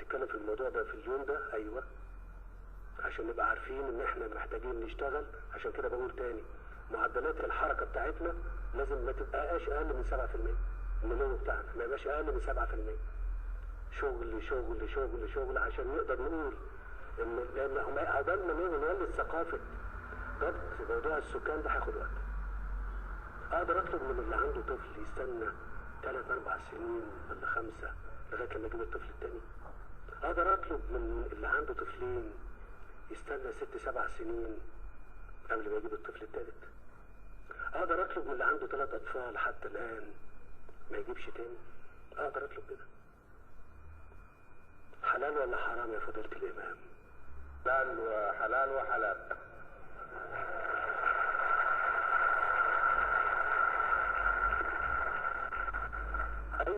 بتتكلم في الموضوع ده في اليوم ده؟ ايوه، عشان نبقى عارفين ان احنا محتاجين نشتغل. عشان كده بقول تاني، معدلات الحركه بتاعتنا لازم ما تبقاش اقل من 7%. النمو بتاعنا ما يبقاش اقل من 7%. شغل شغل شغل شغل عشان نقدر نقول ان لان هم عقبال ما نولد ثقافه ضبط موضوع السكان ده هياخد وقت. اقدر اطلب من اللي عنده طفل يستنى 3 4 سنين ولا 5 لغايه لما يجيب الطفل الثاني؟ اقدر اطلب من اللي عنده طفلين يستنى 6 7 سنين قبل ما يجيب الطفل الثالث؟ اقدر اطلب من اللي عنده 3 اطفال حتى الان ما يجيبش تاني؟ اقدر اطلب كده؟ حلال ولا حرام يا فضيلة الامام؟ حلال وحلال وحلال.